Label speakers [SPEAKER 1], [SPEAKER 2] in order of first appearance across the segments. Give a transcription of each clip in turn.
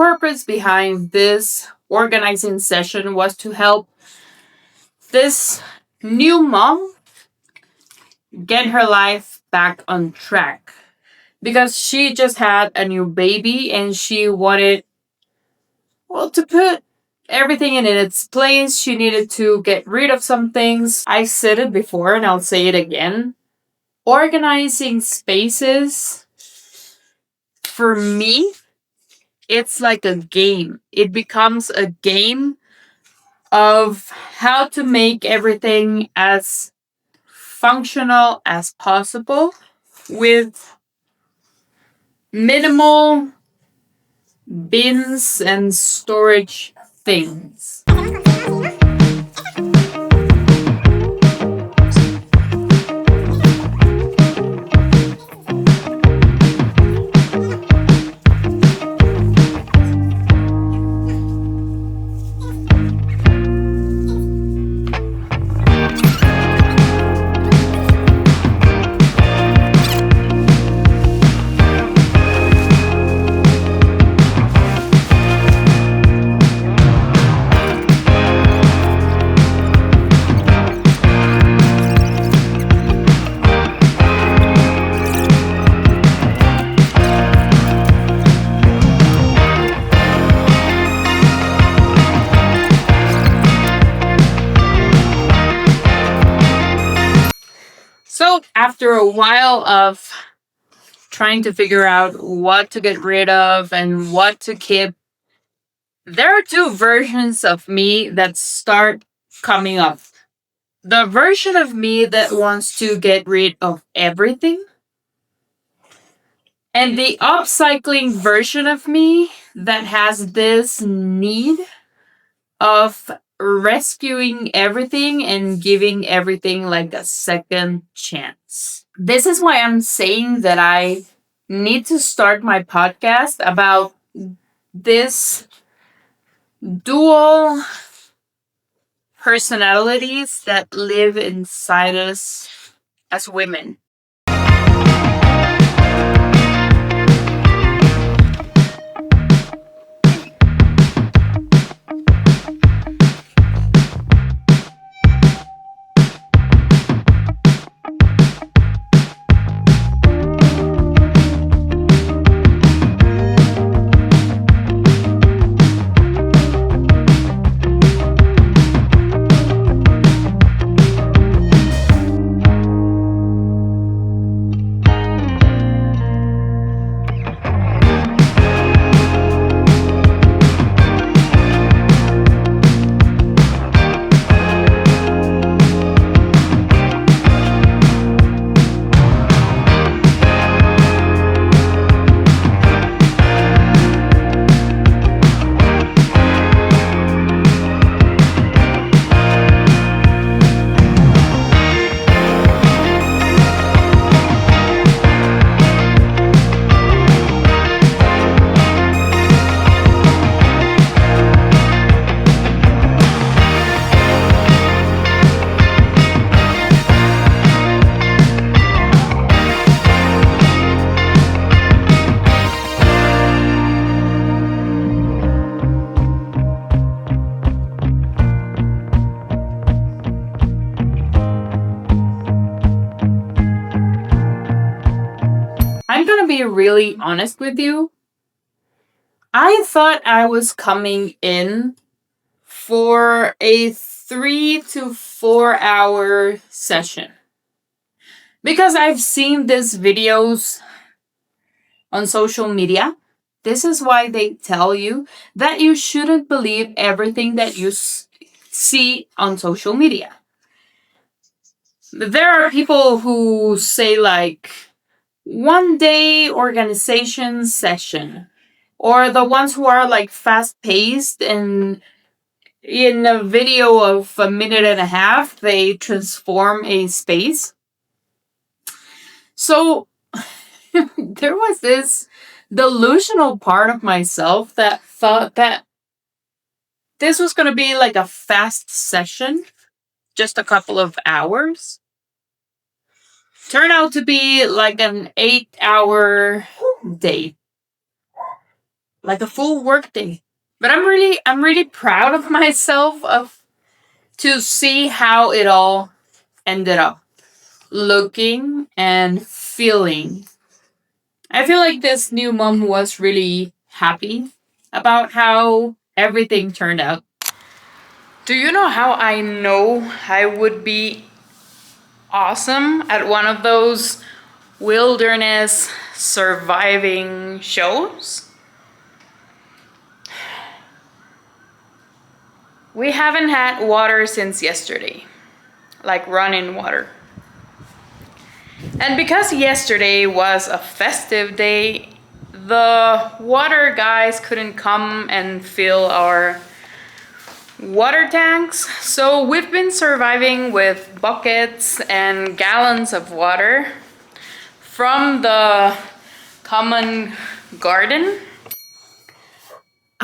[SPEAKER 1] purpose behind this organizing session was to help this new mom get her life back on track. Because she just had a new baby and she wanted, well, to put everything in its place. She needed to get rid of some things. I said it before and I'll say it again. Organizing spaces, for me, it's like a game. It becomes a game of how to make everything as functional as possible with minimal bins and storage things. So, after a while of trying to figure out what to get rid of and what to keep, there are two versions of me that start coming up. The version of me that wants to get rid of everything, and the upcycling version of me that has this need of rescuing everything and giving everything like a second chance. This is why I'm saying that I need to start my podcast about this dual personalities that live inside us as women. I'm gonna be really honest with you. I thought I was coming in for a 3 to 4 hour session because I've seen these videos on social media. This is why they tell you that you shouldn't believe everything that you see on social media. There are people who say, like, 1 day organization session, or the ones who are like fast paced and in a video of a minute and a half, they transform a space. So there was this delusional part of myself that thought that this was going to be like a fast session, just a couple of hours. Turned out to be like an 8 hour day. like a full work day. But I'm really proud of myself of to see how it all ended up looking and feeling. I feel like this new mom was really happy about how everything turned out. Do you know how I know I would be awesome at one of those wilderness surviving shows? We haven't had water since yesterday, like running water. And because yesterday was a festive day, the water guys couldn't come and fill our water tanks. So we've been surviving with buckets and gallons of water from the common garden.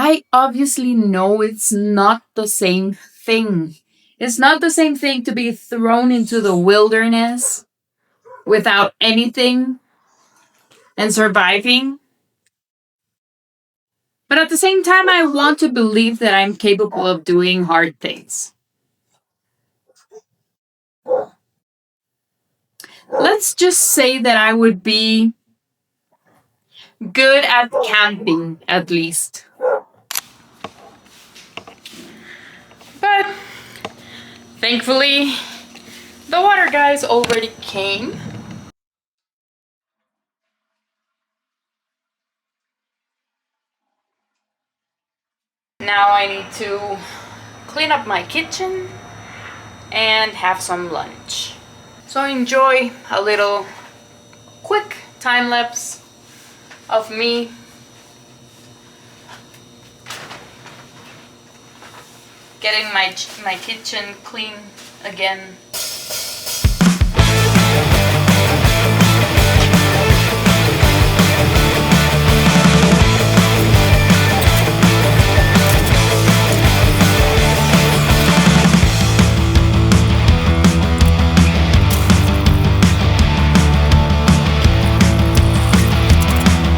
[SPEAKER 1] I obviously know it's not the same thing. It's not the same thing to be thrown into the wilderness without anything and surviving. But at the same time, I want to believe that I'm capable of doing hard things. Let's just say that I would be good at camping, at least. But thankfully, the water guys already came. Now I need to clean up my kitchen and have some lunch. So enjoy a little quick time lapse of me getting my kitchen clean again.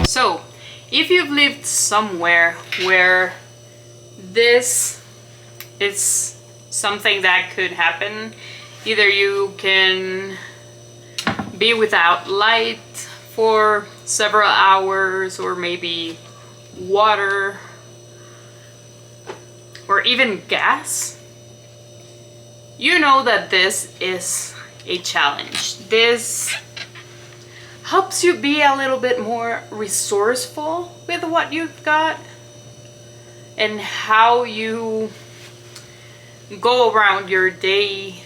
[SPEAKER 1] So, if you've lived somewhere where this is something that could happen, either you can be without light for several hours, or maybe water, or even gas, you know that this is a challenge. This helps you be a little bit more resourceful with what you've got and how you go around your day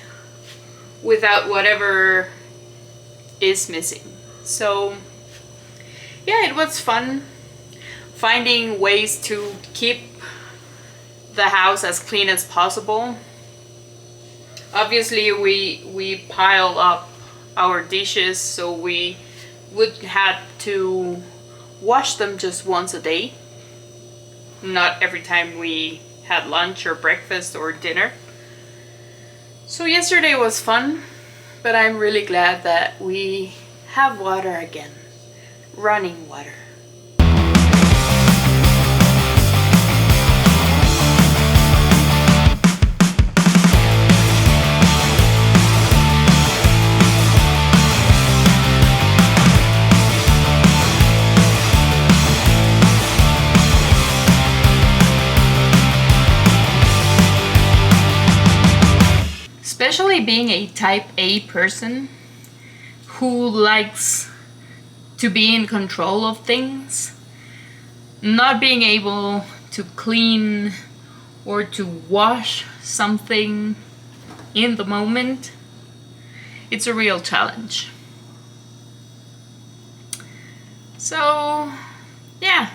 [SPEAKER 1] without whatever is missing. So yeah, it was fun finding ways to keep the house as clean as possible. Obviously we pile up our dishes, so we would have to wash them just once a day, not every time we had lunch or breakfast or dinner. So yesterday was fun, but I'm really glad that we have water again, running water. Especially being a type A person who likes to be in control of things, not being able to clean or to wash something in the moment, it's a real challenge. So, yeah.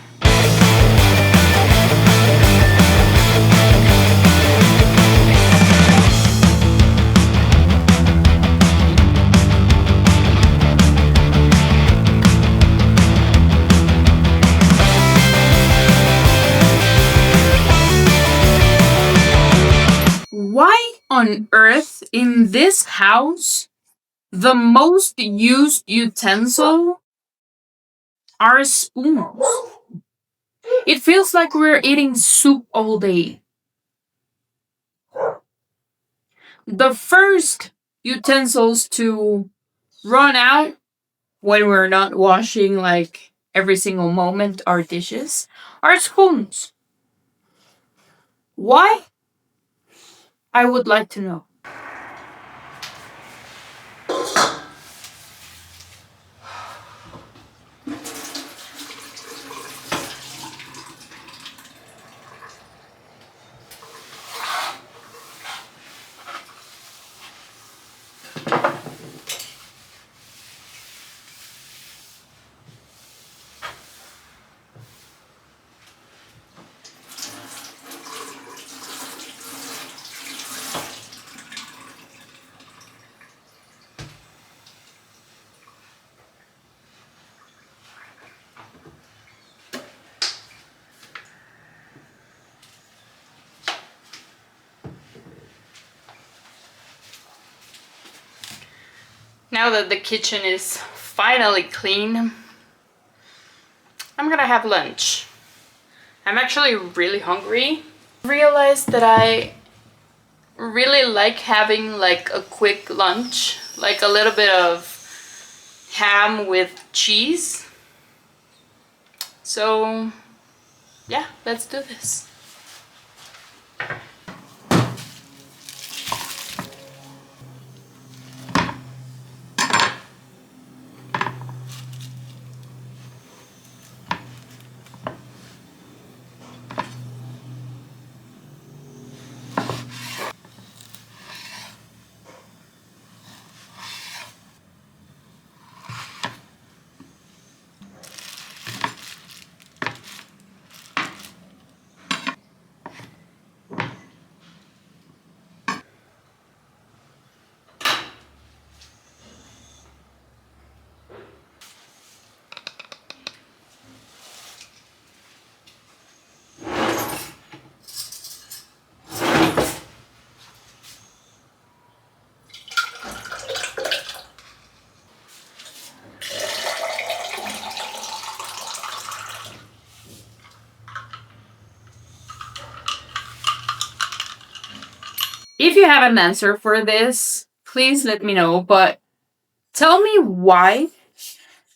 [SPEAKER 1] Why on earth in this house the most used utensil are spoons? It feels like we're eating soup all day. The first utensils to run out when we're not washing like every single moment our dishes are spoons. Why? I would like to know. Now that the kitchen is finally clean, I'm gonna have lunch. I'm actually really hungry. I realized that I really like having like a quick lunch, like a little bit of ham with cheese. So yeah, let's do this. If you have an answer for this, please let me know, but tell me why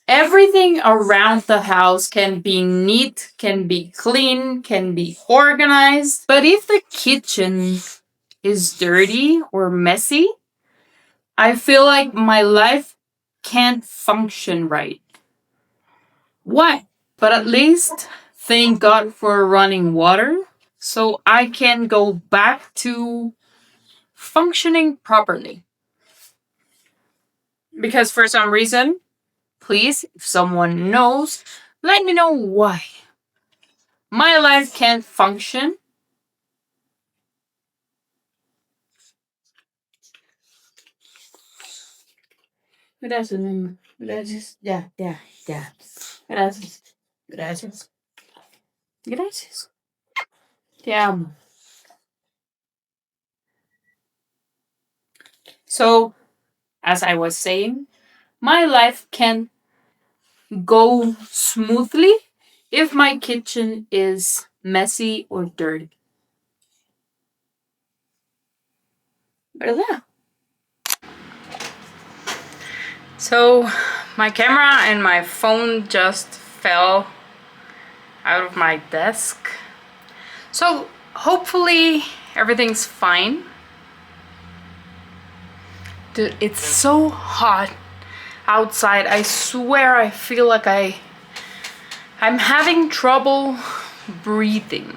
[SPEAKER 1] everything around the house can be neat, can be clean, can be organized, but if the kitchen is dirty or messy, I feel like my life can't function right. Why? But at least thank God for running water so I can go back to functioning properly. Because for some reason, please, if someone knows, let me know why. My life can't function. Gracias, mi amor. Gracias. Ya, ya, ya. Gracias. Gracias. Gracias. Te amo. So, as I was saying, my life can go smoothly if my kitchen is messy or dirty. ¿Verdad? So, my camera and my phone just fell out of my desk. So, hopefully everything's fine. Dude, it's so hot outside. I swear I feel like I'm having trouble breathing.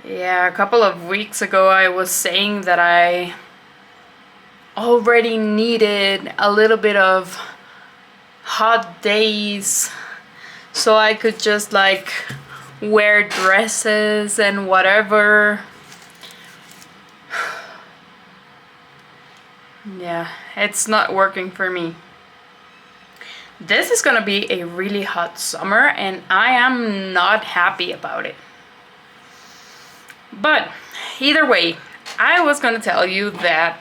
[SPEAKER 1] Yeah, a couple of weeks ago I was saying that I already needed a little bit of hot days so I could just like wear dresses and whatever. Yeah, it's not working for me. This is gonna be a really hot summer and I am not happy about it. But either way, I was gonna tell you that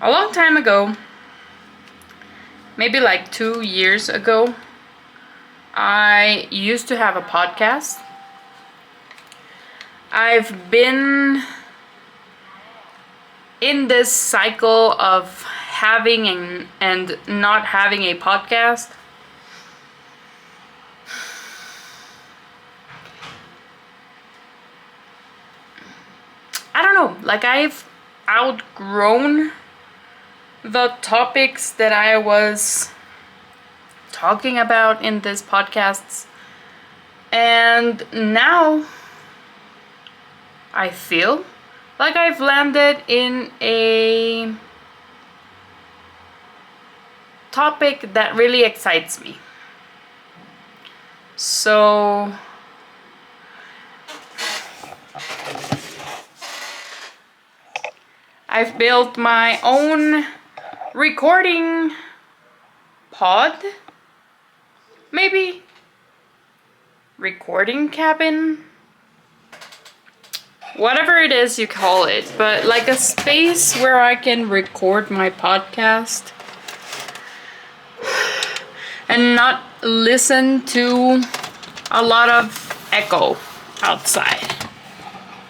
[SPEAKER 1] a long time ago maybe like 2 years ago, I used to have a podcast. I've been in this cycle of having and not having a podcast. I don't know, like I've outgrown the topics that I was talking about in this podcasts, and now I feel like I've landed in a topic that really excites me. So I've built my own recording pod, maybe recording cabin, whatever it is you call it, but like a space where I can record my podcast and not listen to a lot of echo outside.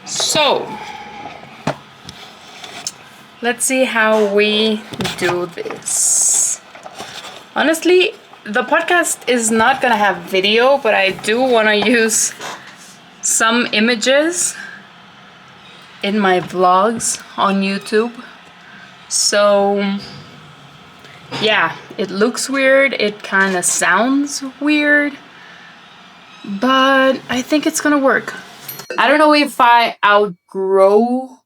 [SPEAKER 1] So let's see how we do this. Honestly, the podcast is not gonna have video, but I do want to use some images in my vlogs on YouTube. So yeah, it looks weird, it kind of sounds weird, but I think it's gonna work. I don't know if I outgrew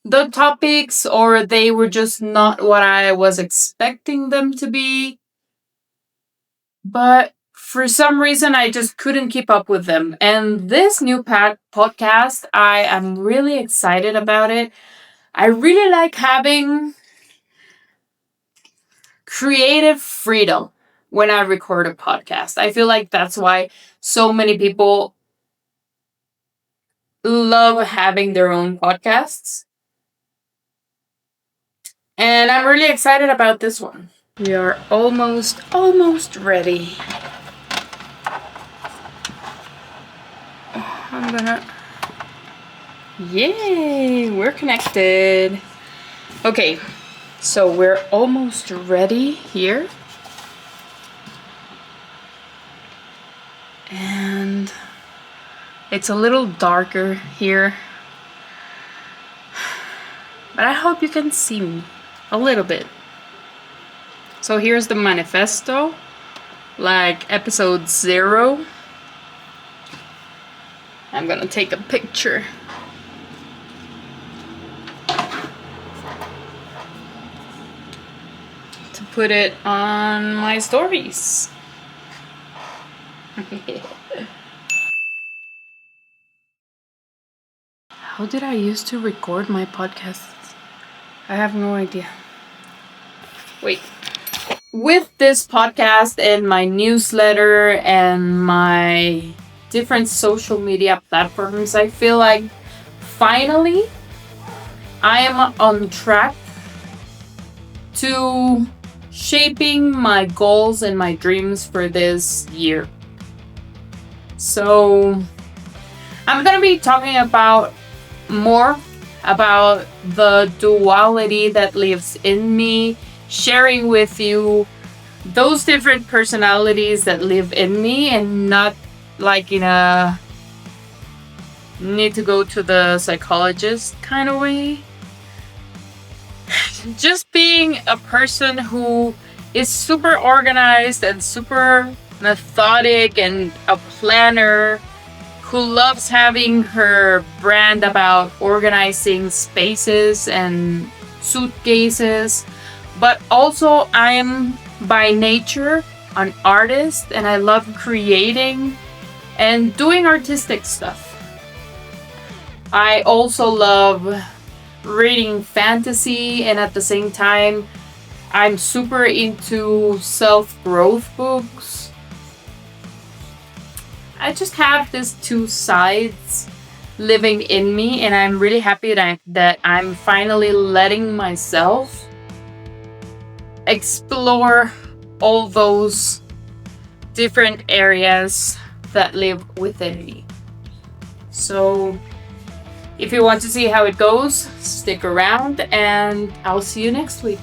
[SPEAKER 1] the topics, or they were just not what I was expecting them to be. But for some reason, I just couldn't keep up with them. And this new podcast, I am really excited about it. I really like having creative freedom when I record a podcast. I feel like that's why so many people love having their own podcasts. And I'm really excited about this one. We are almost ready. I'm gonna... Yay! We're connected. Okay, so we're almost ready here. And it's a little darker here. But I hope you can see me a little bit. So here's the manifesto, like episode 0. I'm gonna take a picture. To put it on my stories. How did I used to record my podcasts? I have no idea. Wait. With this podcast and my newsletter and my different social media platforms, I feel like finally I am on track to shaping my goals and my dreams for this year. So I'm gonna be talking about more about the duality that lives in me, sharing with you those different personalities that live in me, and not like in a need to go to the psychologist kind of way. Just being a person who is super organized and super methodic and a planner, who loves having her brand about organizing spaces and suitcases. But also I'm by nature an artist, and I love creating and doing artistic stuff. I also love reading fantasy, and at the same time I'm super into self-growth books. I just have these two sides living in me, and I'm really happy that I'm finally letting myself explore all those different areas that live within me. So if you want to see how it goes, stick around and I'll see you next week.